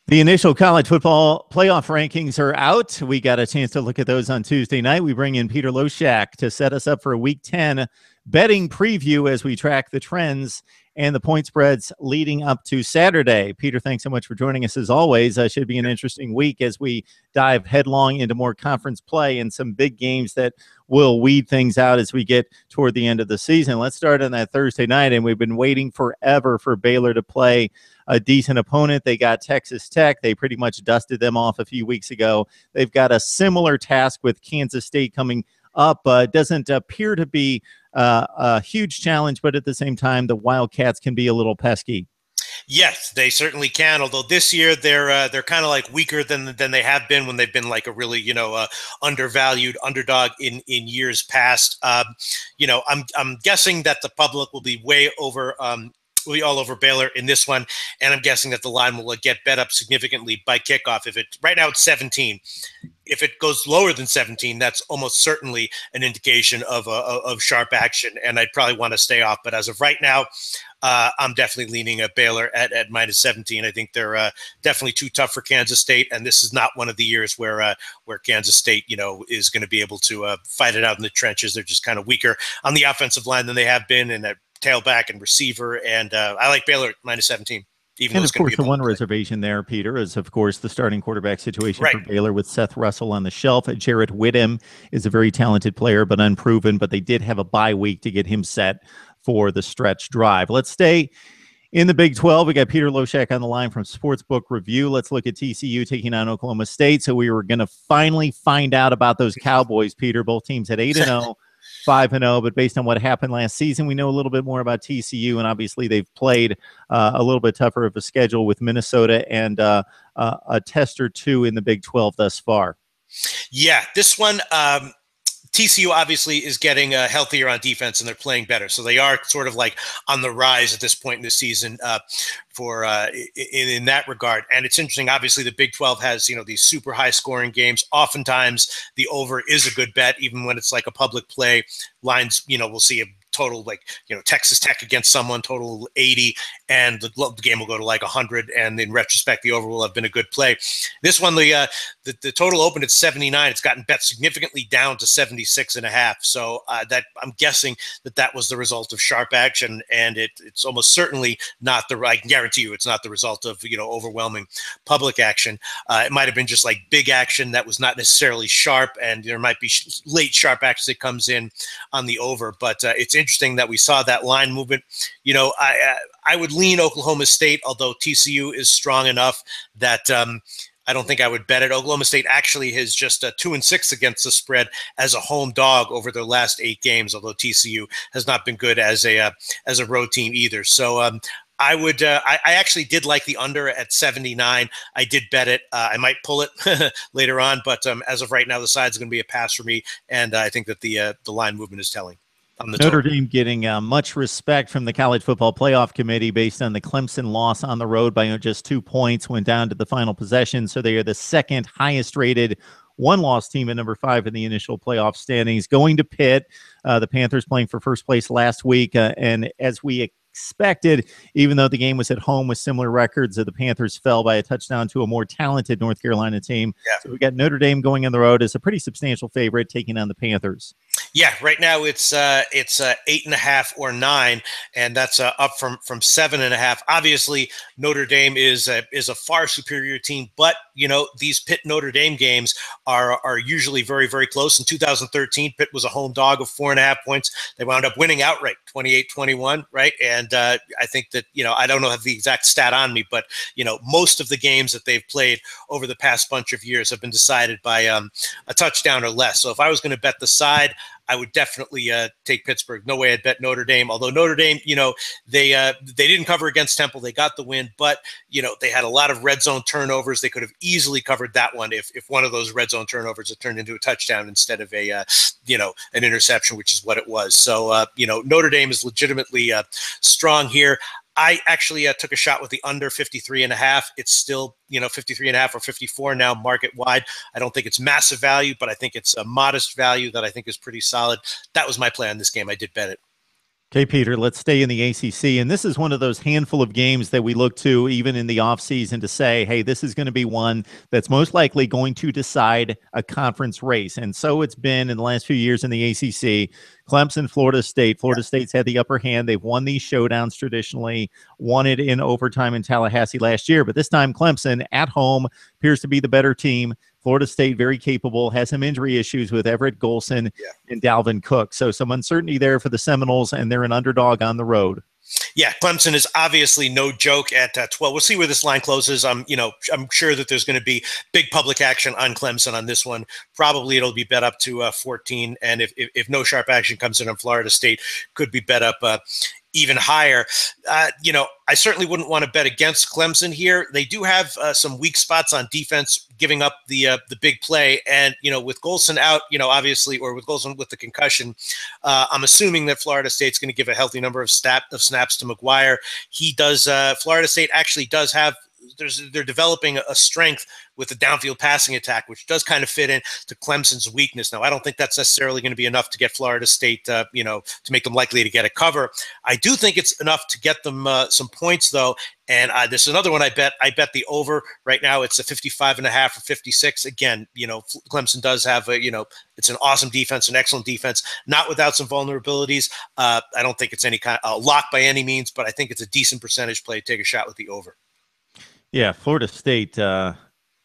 The initial college football playoff rankings are out. We got a chance to look at those on Tuesday night. We bring in Peter Loshak to set us up for a Week 10 betting preview as we track the trends and the point spreads leading up to Saturday. Peter, thanks so much for joining us as always. Should be an interesting week as we dive headlong into more conference play and some big games that will weed things out as we get toward the end of the season. Let's start on that Thursday night, and we've been waiting forever for Baylor to play a decent opponent. They got Texas Tech. They pretty much dusted them off a few weeks ago. They've got a similar task with Kansas State coming up. Doesn't appear to be a huge challenge, but at the same time, the Wildcats can be a little pesky. Yes, they certainly can. Although this year they're kind of like weaker than they have been when they've been like a really undervalued underdog in years past. I'm guessing that the public will be way over. Will be all over Baylor in this one, and I'm guessing that the line will get bet up significantly by kickoff. If it right now it's 17, if it goes lower than 17, that's almost certainly an indication of sharp action, and I'd probably want to stay off. But as of right now, I'm definitely leaning at Baylor at minus 17. I think they're definitely too tough for Kansas State, and this is not one of the years where Kansas State, is going to be able to fight it out in the trenches. They're just kind of weaker on the offensive line than they have been, and tailback and receiver, and I like Baylor at minus 17. And of course, the one reservation there, Peter, is of course the starting quarterback situation for Baylor with Seth Russell on the shelf. Jarrett Whittem is a very talented player, but unproven. But they did have a bye week to get him set for the stretch drive. Let's stay in the Big 12. We got Peter Loshak on the line from Sportsbook Review. Let's look at TCU taking on Oklahoma State. So we were going to finally find out about those Cowboys, Peter. Both teams at 8-0. 5-0, but based on what happened last season, we know a little bit more about TCU, and obviously they've played a little bit tougher of a schedule with Minnesota and a test or two in the Big 12 thus far. Yeah, this one, TCU obviously is getting healthier on defense, and they're playing better. So they are sort of like on the rise at this point in the season in that regard. And it's interesting. Obviously, the Big 12 has these super high scoring games. Oftentimes, the over is a good bet, even when it's like a public play. Lines, we'll see a total Texas Tech against someone total 80, and the game will go to like 100, and in retrospect the over will have been a good play. This one, the total opened at 79. It's gotten bet significantly down to 76.5. So that I'm guessing that was the result of sharp action, and it's almost certainly not I can guarantee you it's not the result of overwhelming public action. It might have been just like big action that was not necessarily sharp, and there might be late sharp action that comes in on the over. But it's interesting that we saw that line movement. I would lean Oklahoma State, although TCU is strong enough that I don't think I would bet it. Oklahoma State actually has just 2-6 against the spread as a home dog over their last 8 games, although TCU has not been good as a road team either. So I would. I actually did like the under at 79. I did bet it. I might pull it later on, but as of right now, the side's going to be a pass for me, and I think that the line movement is telling. Notre Dame getting much respect from the College Football Playoff Committee based on the Clemson loss on the road by just 2 points, went down to the final possession. So they are the second highest rated one-loss team at number 5 in the initial playoff standings. Going to Pitt, the Panthers playing for first place last week, and as we expected, even though the game was at home with similar records, the Panthers fell by a touchdown to a more talented North Carolina team. Yeah. So we got Notre Dame going on the road as a pretty substantial favorite, taking on the Panthers. Yeah, right now it's 8.5 or 9, and that's up from 7.5. Obviously, Notre Dame is a far superior team, but these Pitt Notre Dame games are usually very, very close. In 2013, Pitt was a home dog of 4.5 points. They wound up winning outright, 28-21, right? And I think that I don't have the exact stat on me, but most of the games that they've played over the past bunch of years have been decided by a touchdown or less. So if I was going to bet the side, I would definitely take Pittsburgh. No way I'd bet Notre Dame. Although Notre Dame, they didn't cover against Temple. They got the win, but they had a lot of red zone turnovers. They could have easily covered that one if one of those red zone turnovers had turned into a touchdown instead of an interception, which is what it was. So Notre Dame is legitimately strong here. I actually took a shot with the under 53.5. It's still, 53.5 or 54 now market wide. I don't think it's massive value, but I think it's a modest value that I think is pretty solid. That was my play on this game. I did bet it. Okay, Peter, let's stay in the ACC. And this is one of those handful of games that we look to even in the offseason to say, hey, this is going to be one that's most likely going to decide a conference race. And so it's been in the last few years in the ACC. Clemson, Florida State. Florida State's had the upper hand. They've won these showdowns traditionally, won it in overtime in Tallahassee last year. But this time, Clemson at home appears to be the better team. Florida State, very capable, has some injury issues with Everett Golson and Dalvin Cook. So some uncertainty there for the Seminoles, and they're an underdog on the road. Yeah, Clemson is obviously no joke at 12. We'll see where this line closes. I'm sure that there's going to be big public action on Clemson on this one. Probably it'll be bet up to 14, and if no sharp action comes in on Florida State, could be bet up even higher. I certainly wouldn't want to bet against Clemson here. They do have some weak spots on defense, giving up the big play. And, with Golson out, obviously, or with Golson with the concussion, I'm assuming that Florida State's going to give a healthy number of snaps to McGuire. Florida State actually does have, they're developing a strength with the downfield passing attack, which does kind of fit into Clemson's weakness. Now, I don't think that's necessarily going to be enough to get Florida State, to make them likely to get a cover. I do think it's enough to get them some points, though. And this is another one I bet. I bet the over right now. It's a 55.5 or 56. Again, Clemson does have it's an awesome defense, an excellent defense, not without some vulnerabilities. I don't think it's any kind of lock by any means, but I think it's a decent percentage play. Take a shot with the over. Yeah, Florida State,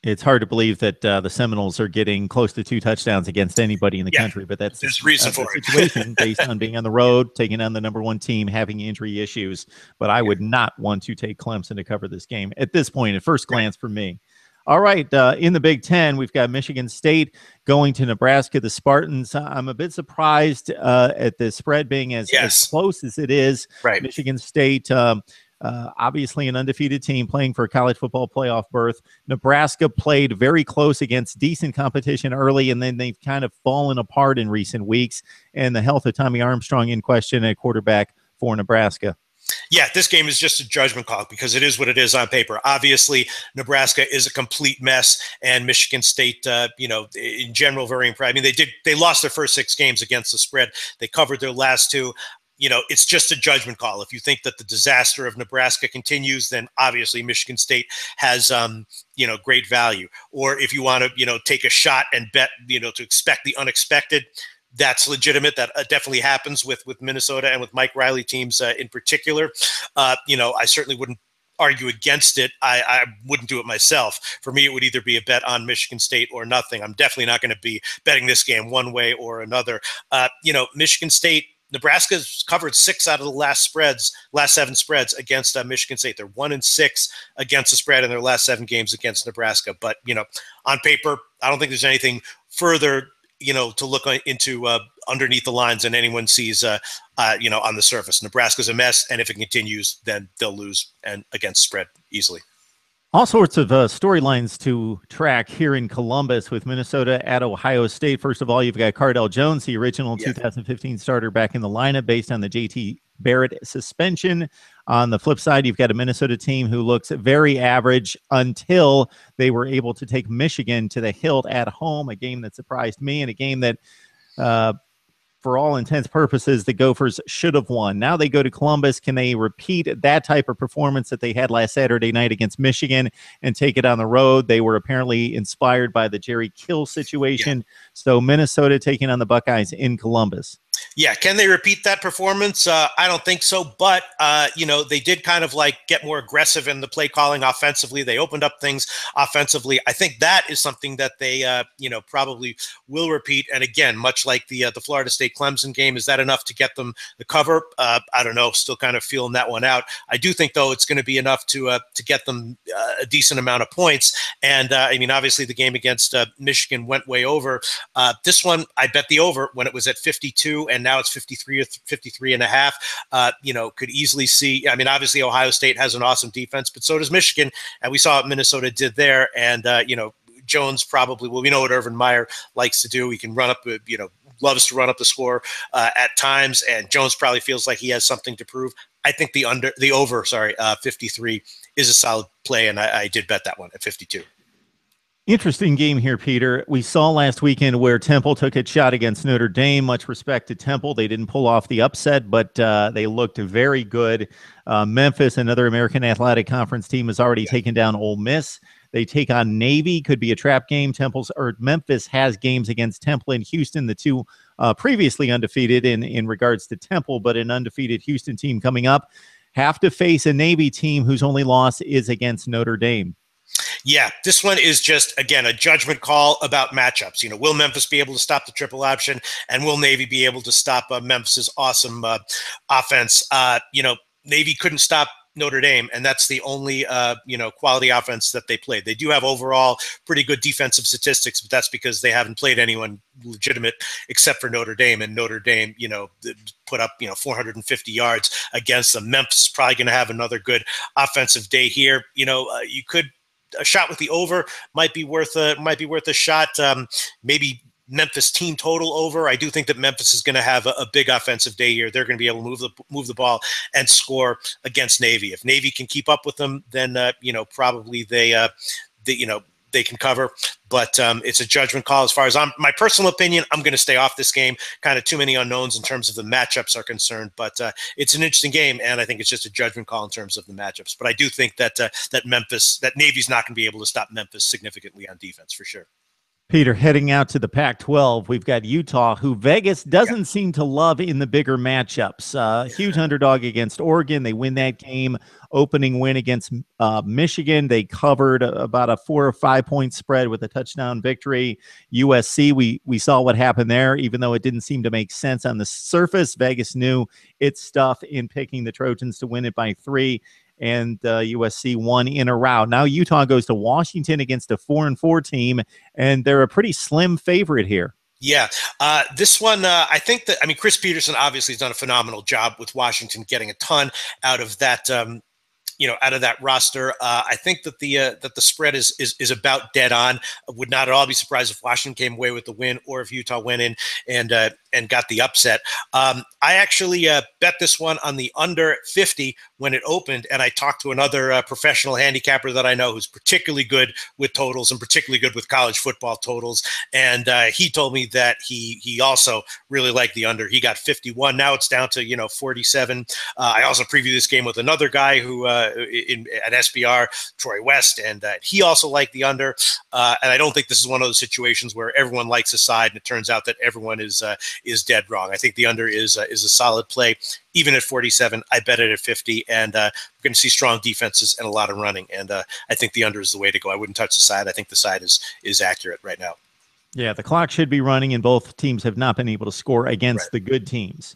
it's hard to believe that the Seminoles are getting close to 2 touchdowns against anybody in the country, but that's there's reason for the situation based on being on the road, taking on the number 1 team, having injury issues. But I would not want to take Clemson to cover this game at this point, at first glance for me. All right, in the Big Ten, we've got Michigan State going to Nebraska. The Spartans, I'm a bit surprised at the spread being as close as it is. Right. Michigan State, obviously an undefeated team playing for a college football playoff berth. Nebraska played very close against decent competition early, and then they've kind of fallen apart in recent weeks. And the health of Tommy Armstrong in question at quarterback for Nebraska. Yeah, this game is just a judgment call because it is what it is on paper. Obviously, Nebraska is a complete mess, and Michigan State, in general, very impressive. I mean, they lost their first 6 games against the spread. They covered their last 2. It's just a judgment call. If you think that the disaster of Nebraska continues, then obviously Michigan State has, great value. Or if you want to, take a shot and bet, to expect the unexpected, that's legitimate. That definitely happens with Minnesota and with Mike Riley teams in particular. I certainly wouldn't argue against it. I wouldn't do it myself. For me, it would either be a bet on Michigan State or nothing. I'm definitely not going to be betting this game one way or another. Michigan State, Nebraska's covered 6 out of the last 7 spreads against Michigan State. They're 1-6 against the spread in their last 7 games against Nebraska. But, on paper, I don't think there's anything further, to look into underneath the lines than anyone sees, on the surface. Nebraska's a mess, and if it continues, then they'll lose and against spread easily. All sorts of storylines to track here in Columbus with Minnesota at Ohio State. First of all, you've got Cardell Jones, the original 2015 starter, back in the lineup based on the JT Barrett suspension. On the flip side, you've got a Minnesota team who looks very average until they were able to take Michigan to the hilt at home, a game that surprised me and a game that for all intents purposes, the Gophers should have won. Now they go to Columbus. Can they repeat that type of performance that they had last Saturday night against Michigan and take it on the road? They were apparently inspired by the Jerry Kill situation. So Minnesota taking on the Buckeyes in Columbus. Yeah, can they repeat that performance? I don't think so, but they did kind of get more aggressive in the play calling offensively. They opened up things offensively. I think that is something that they probably will repeat. And again, much like the Florida State Clemson game, is that enough to get them the cover? I don't know. Still kind of feeling that one out. I do think though it's going to be enough to get them a decent amount of points. And obviously the game against Michigan went way over. This one I bet the over when it was at 52. And now it's 53 or 53 and a half. Could easily see. Obviously Ohio State has an awesome defense, but so does Michigan, and we saw what Minnesota did there. And Jones probably we know what Urban Meyer likes to do. He can run up, loves to run up the score at times, and Jones probably feels like he has something to prove. I think the over 53 is a solid play, and I did bet that one at 52. Interesting game here, Peter. We saw last weekend where Temple took a shot against Notre Dame. Much respect to Temple. They didn't pull off the upset, but they looked very good. Memphis, another American Athletic Conference team, has already taken down Ole Miss. They take on Navy. Could be a trap game. Memphis has games against Temple and Houston, the two previously undefeated in regards to Temple, but an undefeated Houston team coming up. Have to face a Navy team whose only loss is against Notre Dame. Yeah, this one is just, again, a judgment call about matchups. Will Memphis be able to stop the triple option, and will Navy be able to stop Memphis's awesome offense? Navy couldn't stop Notre Dame, and that's the only quality offense that they played. They do have overall pretty good defensive statistics, but that's because they haven't played anyone legitimate except for Notre Dame, and Notre Dame, put up 450 yards against them. Memphis is probably going to have another good offensive day here. You could. A shot with the over might be worth a shot. Maybe Memphis team total over. I do think that Memphis is going to have a big offensive day here. They're going to be able to move the ball and score against Navy. If Navy can keep up with them, then probably they can cover. But it's a judgment call. As far as my personal opinion, I'm going to stay off this game. Kind of too many unknowns in terms of the matchups are concerned. But it's an interesting game, and I think it's just a judgment call in terms of the matchups. But I do think that that Navy's not going to be able to stop Memphis significantly on defense for sure. Peter, heading out to the Pac-12, we've got Utah, who Vegas doesn't seem to love in the bigger matchups. Huge underdog against Oregon. They win that game. Opening win against Michigan. They covered about a 4 or 5 point spread with a touchdown victory. USC, we saw what happened there, even though it didn't seem to make sense on the surface. Vegas knew its stuff in picking the Trojans to win it by 3. And USC won in a rout. Now Utah goes to Washington against a 4-4 team, and they're a pretty slim favorite here. Yeah, this one, I think Chris Peterson obviously has done a phenomenal job with Washington, getting a ton out of that. Out of that roster. I think that the spread is about dead on. I would not at all be surprised if Washington came away with the win, or if Utah went in and got the upset. I actually bet this one on the under 50 when it opened, and I talked to another professional handicapper that I know who's particularly good with totals and particularly good with college football totals, and he told me that he also really liked the under. He got 51. Now it's down to 47. I also previewed this game with another guy who at SBR, Troy West, and he also liked the under. And I don't think this is one of those situations where everyone likes a side, and it turns out that everyone is dead wrong. I think the under is a solid play. Even at 47, I bet it at 50, and we're going to see strong defenses and a lot of running. And I think the under is the way to go. I wouldn't touch the side. I think the side is accurate right now. Yeah, the clock should be running, and both teams have not been able to score against the good teams.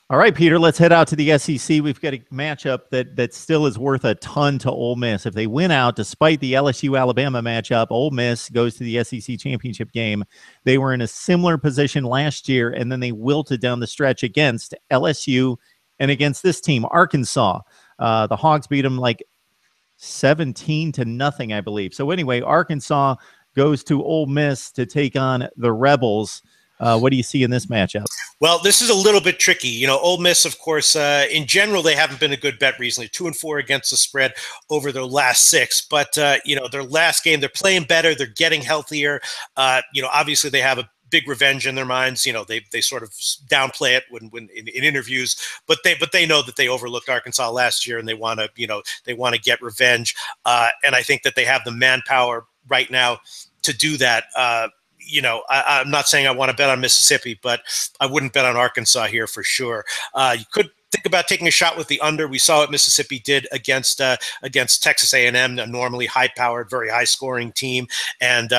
All right, Peter, let's head out to the SEC. We've got a matchup that still is worth a ton to Ole Miss. If they win out, despite the LSU-Alabama matchup, Ole Miss goes to the SEC championship game. They were in a similar position last year, and then they wilted down the stretch against LSU and against this team, Arkansas. The Hogs beat them like 17-0, I believe. So anyway, Arkansas goes to Ole Miss to take on the Rebels. What do you see in this matchup? Well, this is a little bit tricky. Ole Miss, of course, in general, they haven't been a good bet recently. 2-4 against the spread over their last 6. But, their last game, they're playing better. They're getting healthier. Obviously, they have a big revenge in their minds. They sort of downplay it when in interviews, but they know that they overlooked Arkansas last year, and they want to get revenge. And I think that they have the manpower right now to do that. I'm not saying I want to bet on Mississippi, but I wouldn't bet on Arkansas here for sure. You could think about taking a shot with the under. We saw what Mississippi did against Texas A&M, a normally high-powered, very high-scoring team, and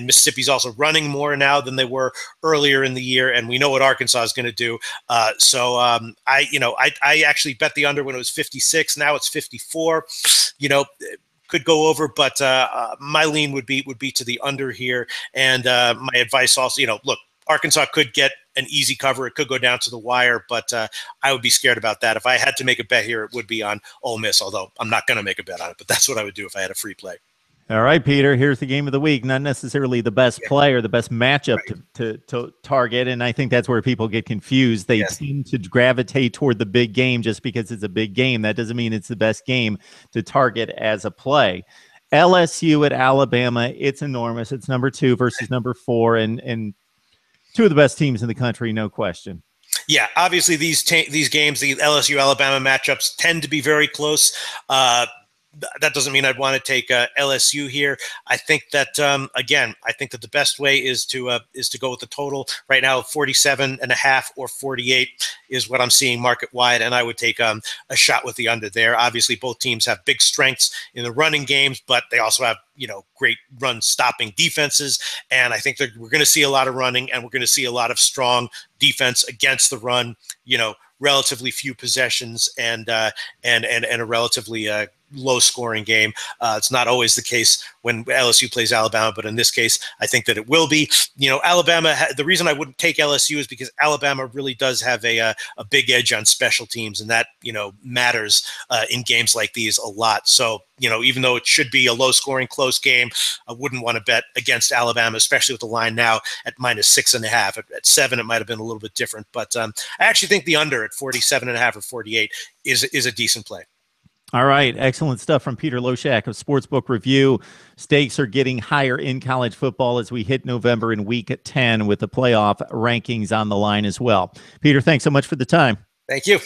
Mississippi's also running more now than they were earlier in the year, and we know what Arkansas is going to do. So I actually bet the under when it was 56. Now it's 54. Could go over, but my lean would be to the under here. And my advice also, look, Arkansas could get an easy cover. It could go down to the wire, but I would be scared about that. If I had to make a bet here, it would be on Ole Miss, although I'm not going to make a bet on it, but that's what I would do if I had a free play. All right, Peter, here's the game of the week. Not necessarily the best play or the best matchup to target, and I think that's where people get confused. They seem to gravitate toward the big game just because it's a big game. That doesn't mean it's the best game to target as a play. LSU at Alabama. It's enormous. It's number 2 versus number 4, and two of the best teams in the country, no question. Yeah, obviously these games, the LSU Alabama matchups, tend to be very close. That doesn't mean I'd want to take LSU here. I think that again, I think that the best way is to go with the total right now. 47.5 or 48 is what I'm seeing market wide, and I would take a shot with the under there. Obviously, both teams have big strengths in the running games, but they also have great run stopping defenses, and I think that we're going to see a lot of running, and we're going to see a lot of strong defense against the run. Relatively few possessions and a relatively low scoring game. It's not always the case when LSU plays Alabama, but in this case, I think that it will be. Alabama, the reason I wouldn't take LSU is because Alabama really does have a big edge on special teams, and that, matters in games like these a lot. So, even though it should be a low scoring, close game, I wouldn't want to bet against Alabama, especially with the line now at -6.5. At 7, it might have been a little bit different, but I actually think the under at 47.5 or 48 is a decent play. All right. Excellent stuff from Peter Loshak of Sportsbook Review. Stakes are getting higher in college football as we hit November in week 10 with the playoff rankings on the line as well. Peter, thanks so much for the time. Thank you.